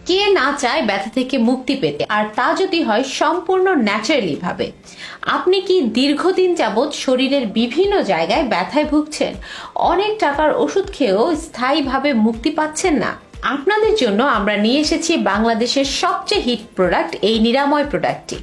কে না চায় ব্যথা থেকে মুক্তি পেতে, আর তা যদি হয় সম্পূর্ণ ন্যাচারালি ভাবে। আপনি কি দীর্ঘদিন যাবৎ শরীরের বিভিন্ন জায়গায় ব্যথায় ভুগছেন, অনেক টাকার ওষুধ খেয়েও স্থায়ীভাবে মুক্তি পাচ্ছেন না? আপনাদের জন্য আমরা নিয়ে এসেছি বাংলাদেশের সবচেয়ে হিট প্রোডাক্ট, এই নিরাময় প্রোডাক্টটি।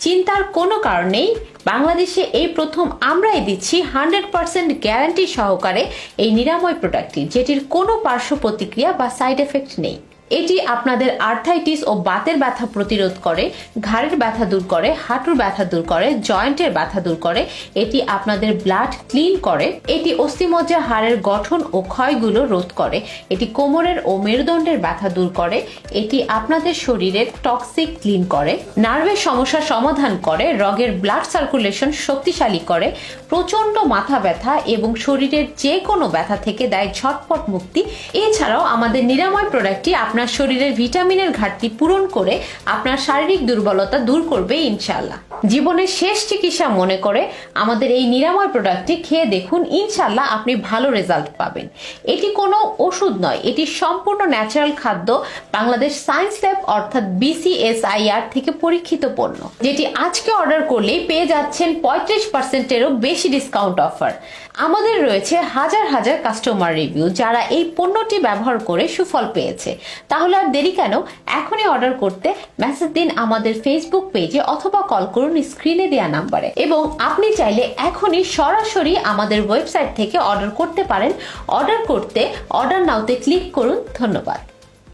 চিন্তার কোনো কারণ নেই, বাংলাদেশে এই প্রথম আমরাই দিচ্ছি 100% গ্যারান্টি সহকারে এই নিরাময় প্রোডাক্টটি, যেটির কোনো পার্শ্ব প্রতিক্রিয়া বা সাইড এফেক্ট নেই। এটি আপনাদের আর্থাইটিস ও বাতের ব্যথা প্রতিরোধ করে, ঘাড়ের ব্যথা দূর করে, হাঁটুর ব্যথা দূর করে, জয়েন্টের ব্যথা দূর করে, এটি আপনাদের ব্লাড ক্লিন করে, এটি অস্থিমজ্জা হাড়ের গঠন ও ক্ষয়গুলো রোধ করে, এটি কোমরের ও মেরুদণ্ডের ব্যথা দূর করে, এটি আপনাদের শরীরের টক্সিক ক্লিন করে, নার্ভের সমস্যার সমাধান করে, রগের ব্লাড সার্কুলেশন শক্তিশালী করে, প্রচন্ড মাথা ব্যথা এবং শরীরের যে কোনো ব্যথা থেকে দেয় ঝটপট মুক্তি। এছাড়াও আমাদের নিরাময় প্রোডাক্টটি আপনার শরীরের ভিটামিনের ঘাটতি পূরণ করে আপনার শারীরিক দুর্বলতা দূর করবে ইনশাআল্লাহ। জীবনের শেষ চিকিৎসা মনে করে আমাদের এই নিরাময় প্রোডাক্টটি খেয়ে দেখুন, ইনশাআল্লাহ আপনি ভালো রেজাল্ট পাবেন। এটি কোনো ওষুধ নয়, এটি সম্পূর্ণ ন্যাচারাল খাদ্য, বাংলাদেশ সায়েন্স ল্যাব অর্থাৎ BCSIR থেকে পরীক্ষিত পণ্য, যেটি আজকে অর্ডার করলেই পেয়ে যাচ্ছেন 35%-এরও বেশি ডিসকাউন্ট অফার। আমাদের রয়েছে হাজার হাজার কাস্টমার রিভিউ যারা এই পণ্যটি ব্যবহার করে সুফল পেয়েছে। তাহলে আর দেরি কেন, এখনই অর্ডার করতে মেসেজ দিন আমাদের ফেসবুক পেজে অথবা কল করুন স্ক্রিনে দেওয়া নাম্বারে। এবং আপনি চাইলে এখনই সরাসরি আমাদের ওয়েবসাইট থেকে অর্ডার করতে পারেন। অর্ডার করতে অর্ডার নাওতে ক্লিক করুন। ধন্যবাদ।